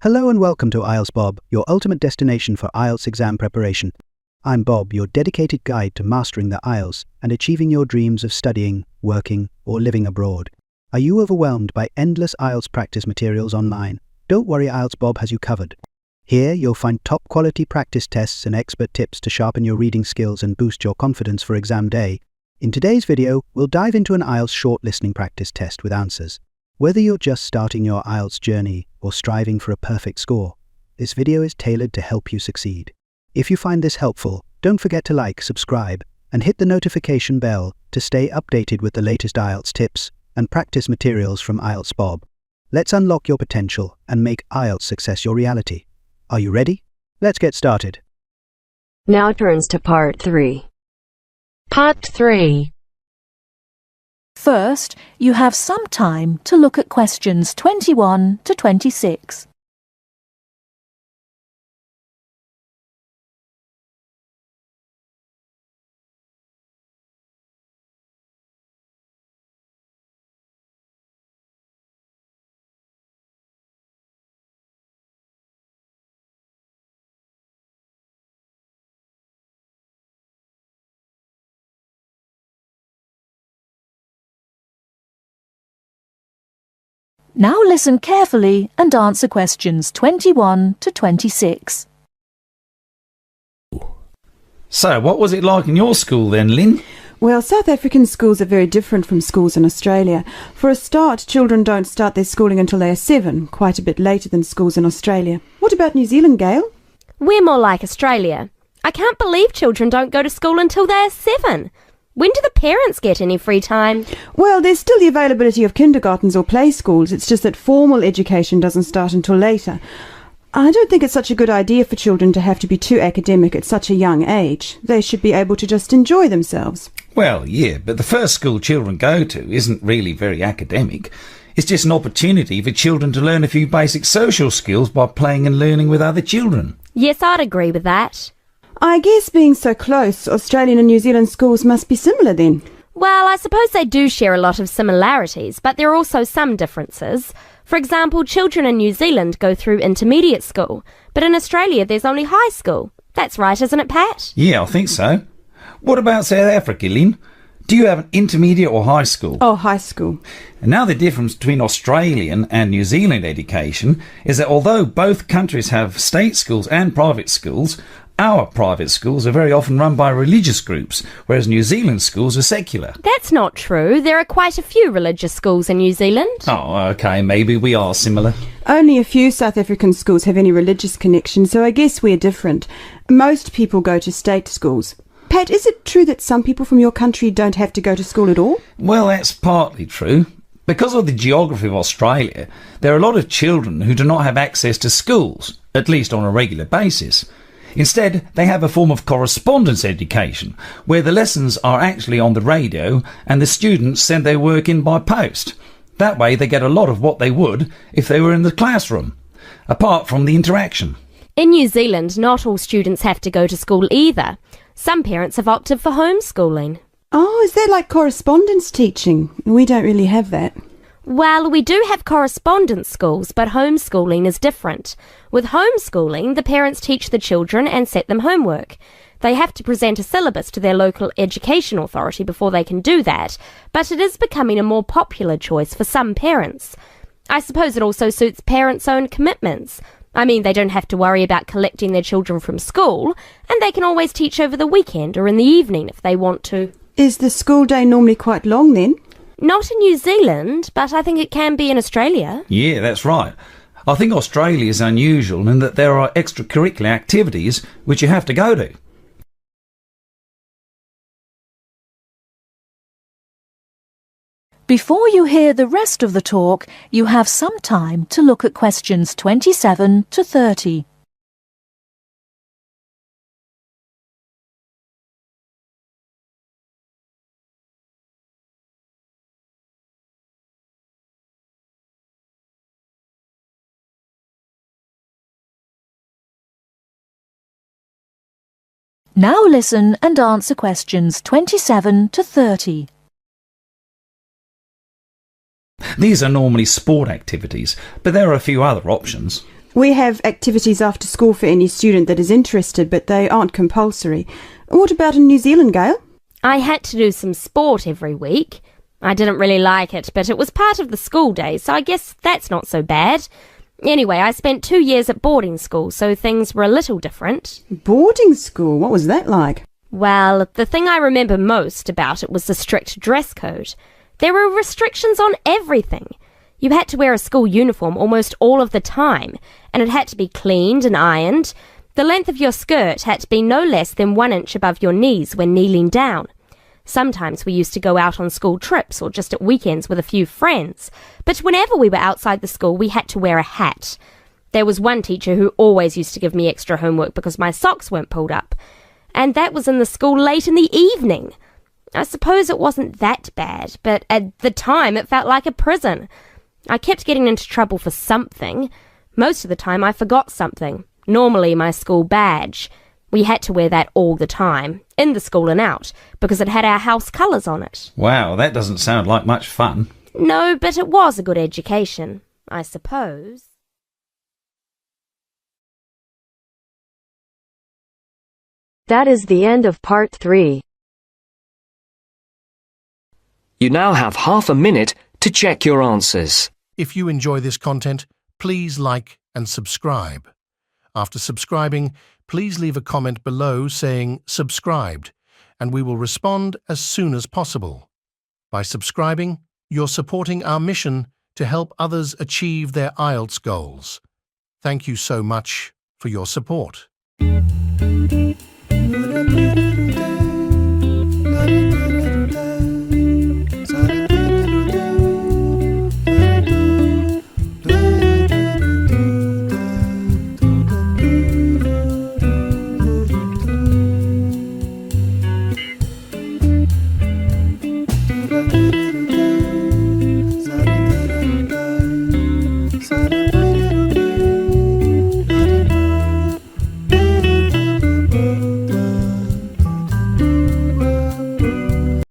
Hello and welcome to IELTS Bob, your ultimate destination for IELTS exam preparation. I'm Bob, your dedicated guide to mastering the IELTS and achieving your dreams of studying, working, or living abroad. Are you overwhelmed by endless IELTS practice materials online? Don't worry, IELTS Bob has you covered. Here you'll find top-quality practice tests and expert tips to sharpen your reading skills and boost your confidence for exam day. In today's video, we'll dive into an IELTS short listening practice test with answers. Whether you're just starting your IELTS journey or striving for a perfect score, this video is tailored to help you succeed. If you find this helpful, don't forget to like, subscribe, and hit the notification bell to stay updated with the latest IELTS tips and practice materials from IELTS Bob. Let's unlock your potential and make IELTS success your reality. Are you ready? Let's get started. Now turns to Part 3. Part 3. First, you have some time to look at questions 21 to 26. Now listen carefully and answer questions 21 to 26. So, what was it like in your school then, Lynn? Well, South African schools are very different from schools in Australia. For a start, children don't start their schooling until they are 7, quite a bit later than schools in Australia. What about New Zealand, Gail? We're more like Australia. I can't believe children don't go to school until they're 7. When do the parents get any free time? Well, there's still the availability of kindergartens or play schools. It's just that formal education doesn't start until later. I don't think it's such a good idea for children to have to be too academic at such a young age. They should be able to just enjoy themselves. Well, yeah, but the first school children go to isn't really very academic. It's just an opportunity for children to learn a few basic social skills by playing and learning with other children. Yes, I'd agree with that. I guess being so close, Australian and New Zealand schools must be similar then. Well, I suppose they do share a lot of similarities, but there are also some differences. For example, children in New Zealand go through intermediate school, but in Australia there's only high school. That's right, isn't it, Pat? Yeah, I think so. What about South Africa, Lynn? Do you have an intermediate or high school? Oh, high school. And now the difference between Australian and New Zealand education is that although both countries have state schools and private schools, our private schools are very often run by religious groups, whereas New Zealand schools are secular. That's not true. There are quite a few religious schools in New Zealand. Oh, OK, maybe we are similar. Only a few South African schools have any religious connection, so I guess we're different. Most people go to state schools. Pat, is it true that some people from your country don't have to go to school at all? Well, that's partly true. Because of the geography of Australia, there are a lot of children who do not have access to schools, at least on a regular basis. Instead, they have a form of correspondence education, where the lessons are actually on the radio and the students send their work in by post. That way they get a lot of what they would if they were in the classroom, apart from the interaction. In New Zealand, not all students have to go to school either. Some parents have opted for homeschooling. Oh, is that like correspondence teaching? We don't really have that. Well, we do have correspondence schools, but homeschooling is different. With homeschooling, the parents teach the children and set them homework. They have to present a syllabus to their local education authority before they can do that, but it is becoming a more popular choice for some parents. I suppose it also suits parents' own commitments. I mean, they don't have to worry about collecting their children from school, and they can always teach over the weekend or in the evening if they want to. Is the school day normally quite long then? Not in New Zealand, but I think it can be in Australia. Yeah, that's right. I think Australia is unusual in that there are extracurricular activities which you have to go to. Before you hear the rest of the talk, you have some time to look at questions 27 to 30. Now listen and answer questions 27 to 30. These are normally sport activities, but there are a few other options. We have activities after school for any student that is interested, but they aren't compulsory. What about in New Zealand, Gail? I had to do some sport every week. I didn't really like it, but it was part of the school days, so I guess that's not so bad. Anyway, I spent 2 years at boarding school, so things were a little different. Boarding school? What was that like? Well, the thing I remember most about it was the strict dress code. There were restrictions on everything. You had to wear a school uniform almost all of the time, and it had to be cleaned and ironed. The length of your skirt had to be no less than 1 inch above your knees when kneeling down. Sometimes we used to go out on school trips or just at weekends with a few friends, but whenever we were outside the school we had to wear a hat. There was one teacher who always used to give me extra homework because my socks weren't pulled up, and that was in the school late in the evening. I suppose it wasn't that bad, but at the time it felt like a prison. I kept getting into trouble for something. Most of the time I forgot something, normally my school badge. We had to wear that all the time, in the school and out, because it had our house colours on it. Wow, that doesn't sound like much fun. No, but it was a good education, I suppose. That is the end of part 3. You now have half a minute to check your answers. If you enjoy this content, please like and subscribe. After subscribing, please leave a comment below saying subscribed, and we will respond as soon as possible. By subscribing, you're supporting our mission to help others achieve their IELTS goals. Thank you so much for your support.